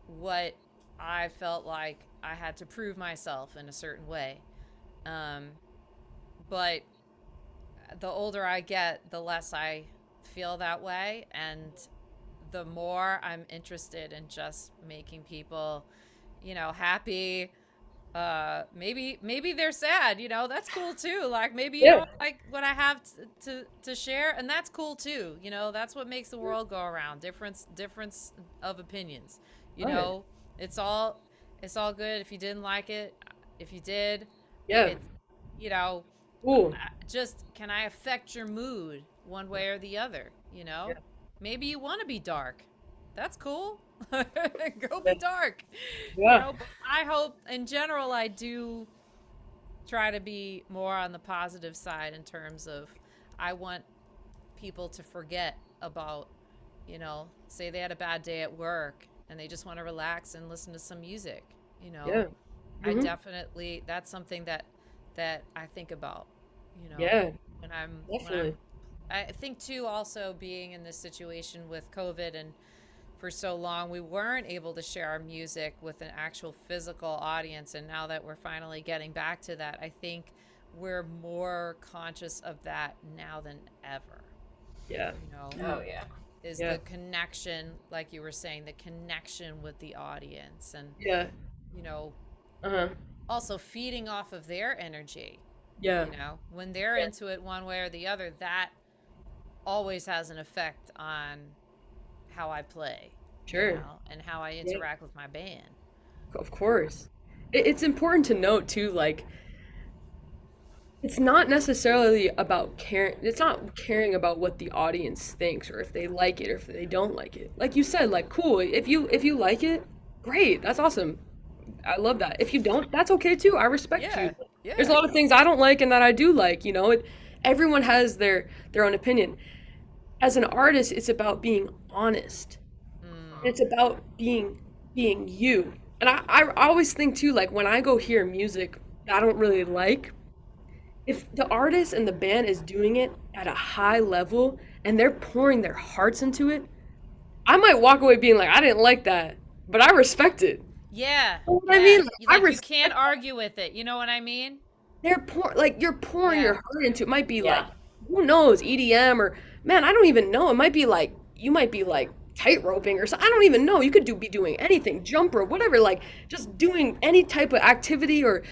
what I felt like I had to prove myself in a certain way. Um, but the older I get, the less I feel that way. And the more I'm interested in just making people, you know, happy. Maybe they're sad, you know, that's cool too. Like maybe you Yeah, don't like what I have to share, and that's cool too. You know, that's what makes the world go around. Difference of opinions. You right. know, it's all it's all good if you didn't like it. If you did, Yeah, it's, you know, cool. just can I affect your mood one way or the other, you Yeah, know? Maybe you want to be dark. That's cool. Go yeah, be dark. You yeah, know, but I hope in general I do try to be more on the positive side in terms of I want people to forget about, you know, say they had a bad day at work and they just want to relax and listen to some music, you know. yeah. I Hmm. definitely that's something that I think about, you know, Yeah, when I'm definitely. I think too also being in this situation with COVID, and for so long we weren't able to share our music with an actual physical audience, and now that we're finally getting back to that, I think we're more conscious of that now than ever, Yeah. you know, Mhm. Oh yeah. is Yeah, the connection, like you were saying, the connection with the audience, and yeah. you know, Uh-huh. also feeding off of their energy. Yeah, You know, when they're yeah. into it one way or the other, that always has an effect on how I play, you Sure. know, and how I Yeah, interact with my band. of course. It's important to note too, like it's not necessarily about caring. It's not caring about what the audience thinks or if they like it or if they don't like it. Like you said, like cool. If you like it, great. That's awesome. I love that. If you don't, that's okay too. I respect you. Yeah, There's a yeah. lot of things I don't like and that I do like. You know, everyone has their own opinion. As an artist, it's about being honest. Mm, It's about being you. And I always think too, like when I go hear music that I don't really like, if the artist and the band is doing it at a high level and they're pouring their hearts into it, I might walk away being like, I didn't like that, but I respect it. yeah, You know what I yeah. mean? Like, I Like you can't respect argue with it. You know what I mean? you're pouring your Yeah, heart into it. Might be like, Yeah. who knows, EDM or man, I don't even know. It might be like you might be like tight roping or something. I don't even know. You could be doing anything, jump rope, whatever, like just doing any type of activity or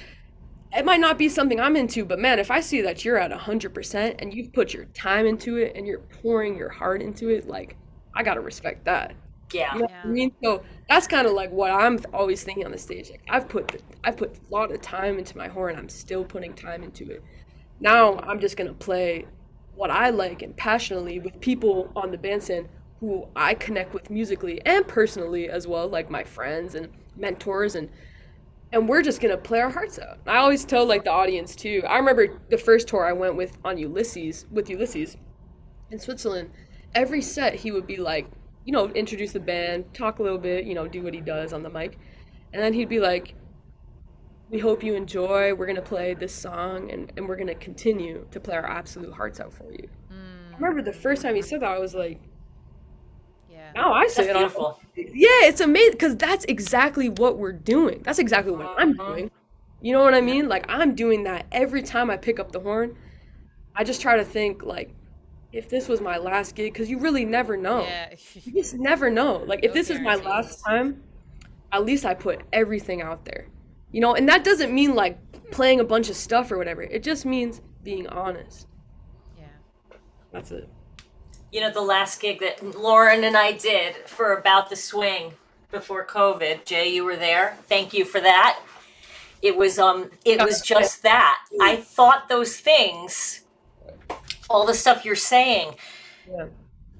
it might not be something I'm into, but man, if I see that you're at 100% and you've put your time into it and you're pouring your heart into it, like I gotta respect that. Yeah. You know what I yeah, mean? So that's kind of like what I'm always thinking on the stage. Like I've put a lot of time into my horn. I'm still putting time into it. Now I'm just gonna play what I like and passionately with people on the bandstand who I connect with musically and personally as well, like my friends and mentors and we're just gonna play our hearts out. I always tell like the audience too. I remember the first tour I went with Ulysses in Switzerland. Every set he would be like, introduce the band, talk a little bit, do what he does on the mic, and then he'd be like, "We hope you enjoy. We're gonna play this song, and we're gonna continue to play our absolute hearts out for you." I mm, remember the first time he said that, I was like, yeah, "Now I say That's it on." beautiful. Yeah, it's amazing because that's exactly what we're doing. That's exactly what I'm Mhm. doing. You know what I mean? Like I'm doing that every time I pick up the horn. I just try to think like if this was my last gig because you really never know. yeah. You just never know. Like if No this is my last guarantees. time, at least I put everything out there. And that doesn't mean like playing a bunch of stuff or whatever. It just means being honest. Yeah. That's it. You know, the last gig that Lauren and I did for About the Swing before COVID, Jay, you were there. Thank you for that. It was Yeah. just that. I thought those things, all the stuff you're saying, Yeah.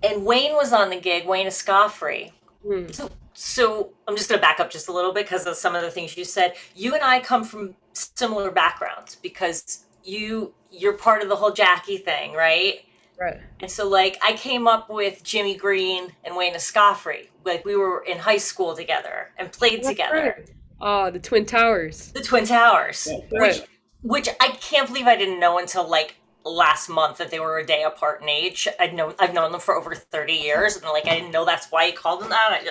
and Wayne was on the gig, Wayne Escoffrey. Hmm. So I'm just going to back up just a little bit because of some of the things you said. You and I come from similar backgrounds because you're part of the whole Jackie thing, right? Right. And so, like, I came up with Jimmy Green and Wayne Escoffrey. Like, we were in high school together and played That's together. right. Oh, the Twin Towers. The Twin Towers, Yeah, Right. which I can't believe I didn't know until like last month that they were a day apart in age. I've known them for over 30 years, and like I didn't know that's why he called them that.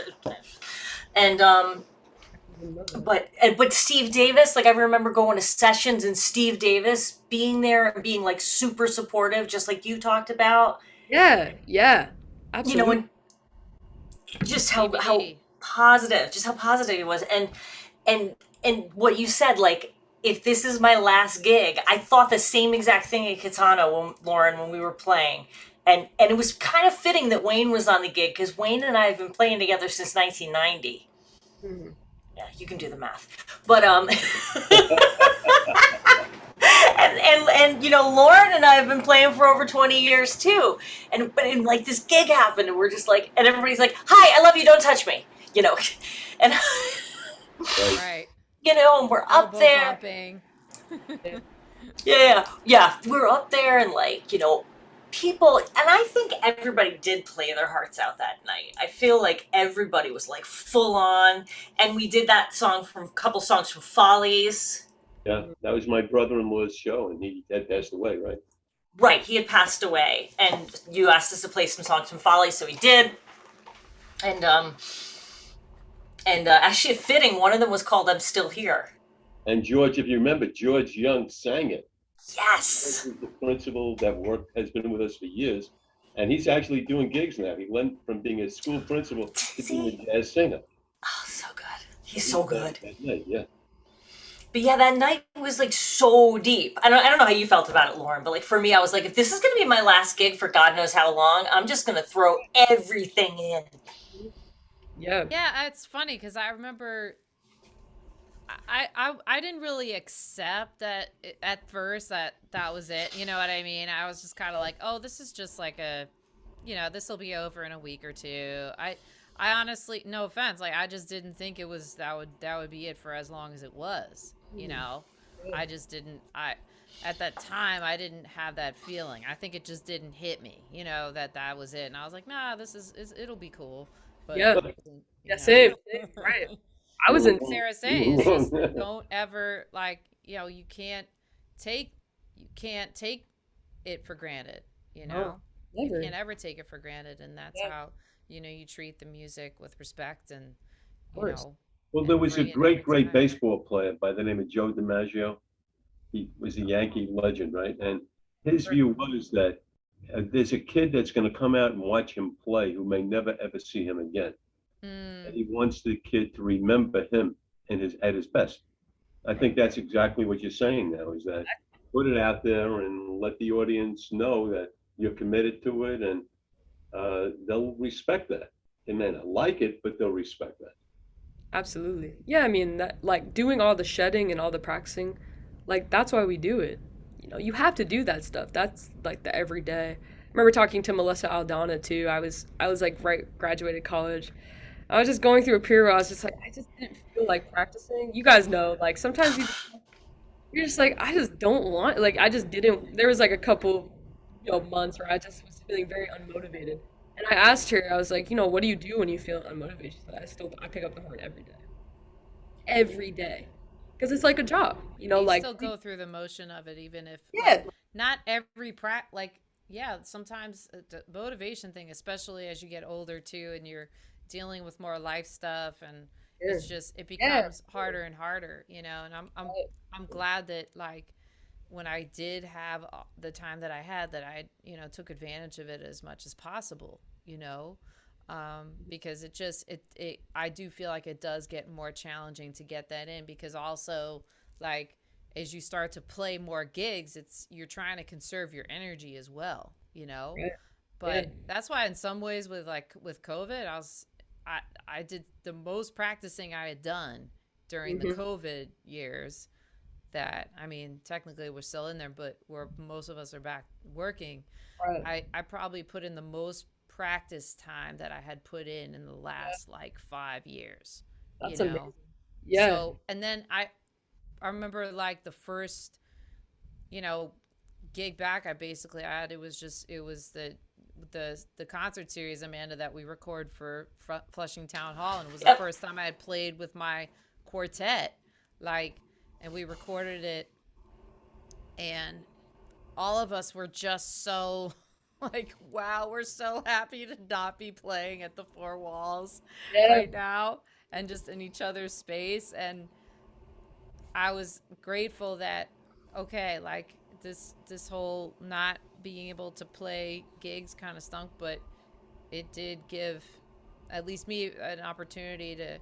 And but Steve Davis, like I remember going to sessions and Steve Davis being there and being like super supportive, just like you talked about. Yeah, yeah, You know, absolutely. and just how DVD. positive he was, and what you said, like if this is my last gig, I thought the same exact thing at Katana, Lauren, when we were playing. And it was kind of fitting that Wayne was on the gig because Wayne and I have been playing together since 1990. Mhm. Yeah, you can do the math. But and you know, Lauren and I have been playing for over 20 years too. And like this gig happened and we're just like, and everybody's like, "Hi, I love you, don't touch me." You know. And right. Right. you know, and we're up Elbow there. bumping. Yeah, we're up there and like, you know, people, and I think everybody did play their hearts out that night. I feel like everybody was like full on, and we did that song from a couple songs from Follies. Yeah, that was my brother-in-law's show, and he had passed away, right? Right, he had passed away, and you asked us to play some songs from Follies, so we did. And actually, fitting, one of them was called "I'm Still Here." And George, if you remember, George Young sang it. Yes. This is the principal that has been with us for years, and he's actually doing gigs now. He went from being a school principal to being a jazz singer. Oh, so good. He's so good. That night, yeah. But yeah, that night was like so deep. I don't know how you felt about it, Lauren, but like for me, I was like, if this is gonna be my last gig for God knows how long, I'm just gonna throw everything in. Yeah. Yeah, it's funny because I remember I didn't really accept that at first that was it. You know what I mean? I was just kind of like, oh, this is just like this will be over in a week or two. I honestly, no offense, like I just didn't think it was that would be it for as long as it was. You know, I just didn't. At that time I didn't have that feeling. I think it just didn't hit me. You know that was it, and I was like, nah, this is it'll be cool. But Yeah. it wasn't, Yeah, same, right. I was in. Sarah's You saying were is just wrong. don't ever you can't take it for granted, you No, know. You never. can't ever take it for granted, and that's Yeah, how you treat the music with respect and of course. Well, there and was a bring it every great time. baseball player by the name of Joe DiMaggio. He was a Yankee legend, right? And his view was that there's a kid that's going to come out and watch him play who may never ever see him again. And Mm, he wants the kid to remember him at his best. I think that's exactly what you're saying now, is that put it out there and let the audience know that you're committed to it, and they'll respect that. They may not like it, but they'll respect that. Absolutely. Yeah, I mean that like doing all the shedding and all the practicing, like that's why we do it. You know, you have to do that stuff. That's like the everyday. I remember talking to Melissa Aldana too. I was like right graduated college. I was just going through a period where I was just like I just didn't feel like practicing. You guys know, like sometimes you're just like I just don't want like I just didn't. There was like a couple months where I just was feeling very unmotivated. And I asked her, I was like, what do you do when you feel unmotivated? She said, I pick up the horn every day. Every day. Because it's like a job, you like, still go through the motion of it, even if yeah, not every sometimes the motivation thing, especially as you get older too, and you're dealing with more life stuff, and yeah, it yeah, becomes harder and harder, and I'm glad that like when I did have the time that I had, that I took advantage of it as much as possible, because I do feel like it does get more challenging to get that in, because also like as you start to play more gigs, you're trying to conserve your energy as well, yeah, yeah. but that's why in some ways with COVID, I did the most practicing I had done during the Hmm. COVID years. That, I mean, technically we're still in there, but most of us are back working. Right. I probably put in the most practice time that I had put in the last like 5 years, That's you know. amazing. Yeah. So, and then I remember like the first, you know, gig back I had, it was the concert series, Amanda, that we record for Flushing Town Hall, and it was the first time I had played with my quartet, like, and we recorded it, and all of us were just so like, wow, we're so happy to not be playing at the four walls right now and just in each other's space. And I was grateful that, okay, like this whole not being able to play gigs kind of stunk, but it did give at least me an opportunity to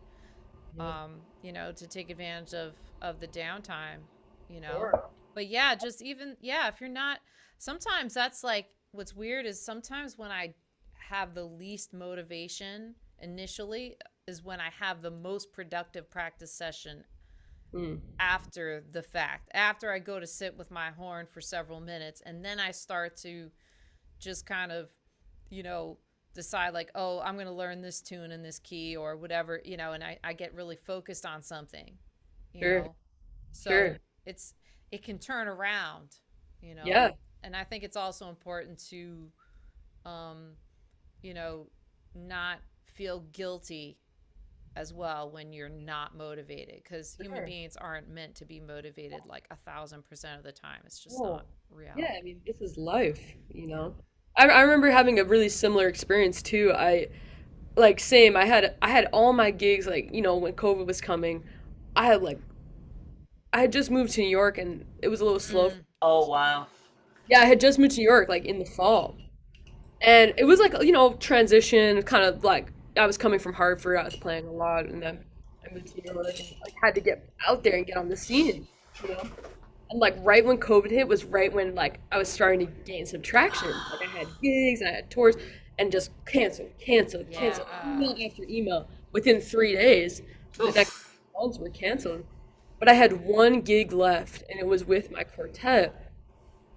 you know, to take advantage of the downtime, you know. Sure. But yeah, just even, yeah, if you're not, sometimes that's like, what's weird is sometimes when I have the least motivation initially is when I have the most productive practice session after the fact, after I go to sit with my horn for several minutes, and then I start to just kind of, you know, decide like, oh, I'm going to learn this tune in this key or whatever, you know, and I get really focused on something, you know. So it can turn around, you know. Yeah. And I think it's also important to, you know, not feel guilty as well when you're not motivated, because human beings aren't meant to be motivated like 1,000% of the time. It's just not reality. Yeah, I mean, this is life, you know. I remember having a really similar experience too. I had all my gigs, like, you know, when COVID was coming. I had just moved to New York and it was a little slow. Oh, wow. Yeah, I had just moved to New York like in the fall. And it was like, you know, transition, kind of like I was coming from Hartford, I was playing a lot, and then I moved to New York and like had to get out there and get on the scene, you know. And like right when COVID hit was right when like I was starting to gain some traction. Like I had gigs, I had tours, and just canceled, email after email. Within 3 days, the next months were canceled. But I had one gig left, and it was with my quartet,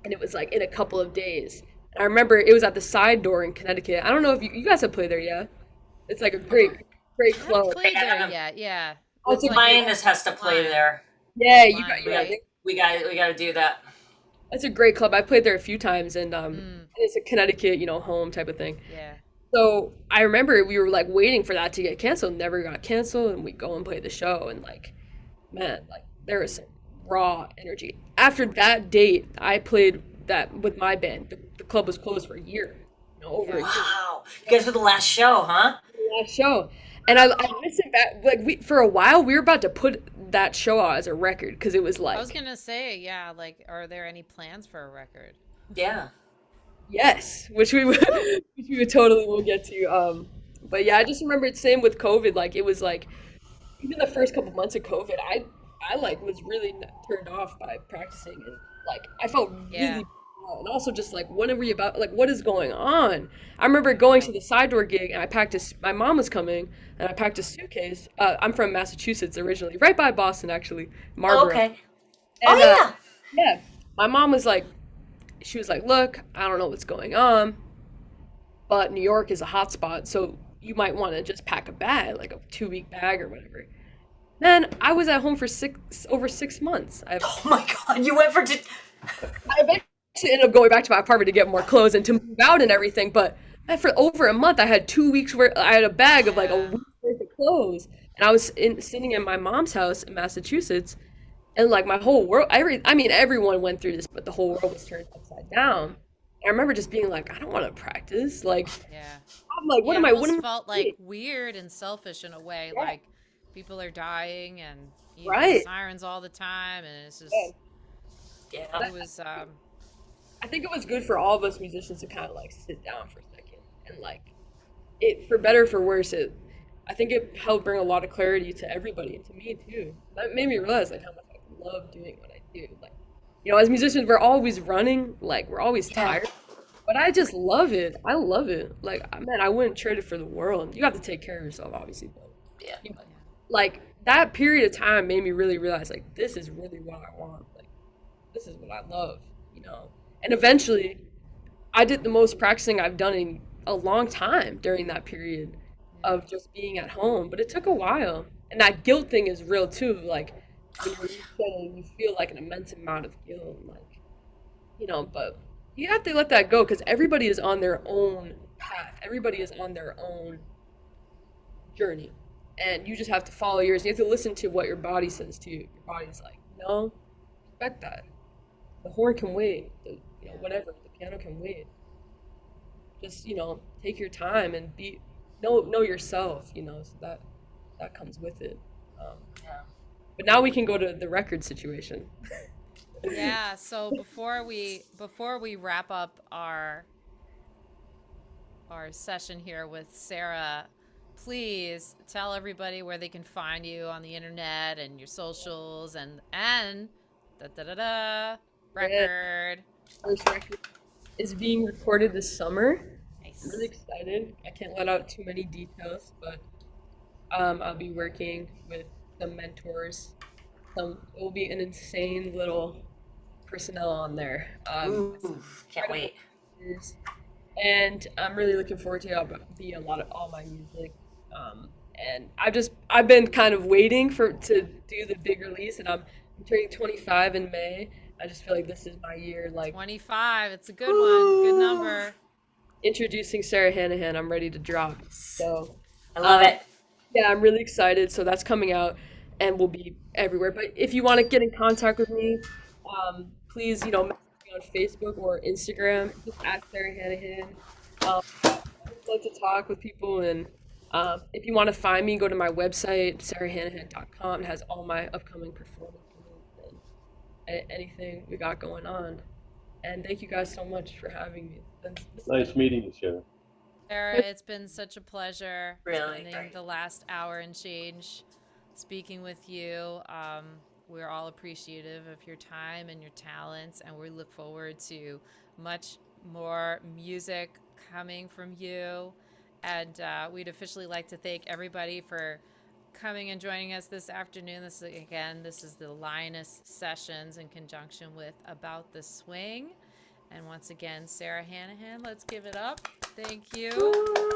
and it was like in a couple of days. And I remember it was at the Side Door in Connecticut. I don't know if you guys have played there, yeah? It's like a great club. I played there yet, yeah. Also, Like Lioness has to play there. Yeah, you got right? We got to do that. That's a great club. I played there a few times, and it's a Connecticut, you know, home type of thing. Yeah. So I remember we were like waiting for that to get canceled, never got canceled, and we go and play the show, and like, man, like there was some raw energy. After that date, I played that with my band. The club was closed for a year, you know, over a year. Wow, you guys were the last show, huh? Last show, and I listened back. Like for a while, we were about to put that show out as a record because it was like. I was gonna say, yeah, like, are there any plans for a record? Yeah. Yes, which we would, which we would totally will get to. But yeah, I just remember it same with COVID. Like it was like even the first couple months of COVID, I like was really turned off by practicing, and like I felt really and also just like what are we about, like what is going on. I remember going to the Side Door gig, and I packed my mom was coming, and I packed a suitcase. I'm from Massachusetts originally, right by Boston actually, Marlborough. Okay. And, Yeah. My mom was like, she was like, look, I don't know what's going on, but New York is a hot spot, so you might want to just pack a bag, like a 2-week bag or whatever. Then I was at home for over 6 months. Oh my God, you ever did? I eventually ended up going back to my apartment to get more clothes and to move out and everything, but man, for over a month, I had 2 weeks where I had a bag of like a week's worth of clothes, and I was sitting in my mom's house in Massachusetts, and like my whole world, I mean, everyone went through this, but the whole world was turned upside down. And I remember just being like, I don't want to practice. Like, I'm like, what am I? What am I? It felt like weird and selfish in a way. Yeah. Like people are dying and you Right. hear sirens all the time, and it's just it was. I think it was good for all of us musicians to kind of like sit down for a second and like it, for better or for worse, I think it helped bring a lot of clarity to everybody and to me too. That made me realize like how much I love doing what I do. Like, you know, as musicians, we're always running, like we're always tired, but I just love it. I love it. Like, man, I wouldn't trade it for the world. You have to take care of yourself, obviously, but you know, like that period of time made me really realize like this is really what I want. Like, this is what I love, you know. And eventually, I did the most practicing I've done in a long time during that period of just being at home, but it took a while. And that guilt thing is real too. Like when you're resetting, you feel like an immense amount of guilt, like but you have to let that go because everybody is on their own path. Everybody is on their own journey, and you just have to follow yours. You have to listen to what your body says to you. Your body's like, no, respect that. The horn can wait. Whatever. The piano can wait. Just take your time and know yourself. So that comes with it. Yeah. But now we can go to the record situation. Yeah, so before we wrap up our session here with Sarah, please tell everybody where they can find you on the internet and your socials and record. First record is being recorded this summer. Nice. I'm really excited. I can't let out too many details, but I'll be working with some mentors. It will be an insane little personnel on there. Ooh, can't wait. And I'm really looking forward to be a lot of all my music. And I've been kind of waiting to do the big release, and I'm turning 25 in May. I just feel like this is my year. Like 25, it's a good one, good number. Introducing Sarah Hanahan, I'm ready to drop. So I love it. Yeah, I'm really excited. So that's coming out and will be everywhere. But if you want to get in contact with me, please, message me on Facebook or Instagram, just at Sarah Hanahan. I'd love to talk with people, and if you want to find me, go to my website, sarahhanahan.com. It has all my upcoming performances and anything we got going on. And thank you guys so much for having me. Nice meeting you, Sarah. Sarah, it's been such a pleasure Really spending great. the last hour and change speaking with you. We're all appreciative of your time and your talents, and we look forward to much more music coming from you. And we'd officially like to thank everybody for coming and joining us this afternoon. This is the Lioness Sessions in conjunction with About the Swing. And once again, Sarah Hanahan, let's give it up. Thank you.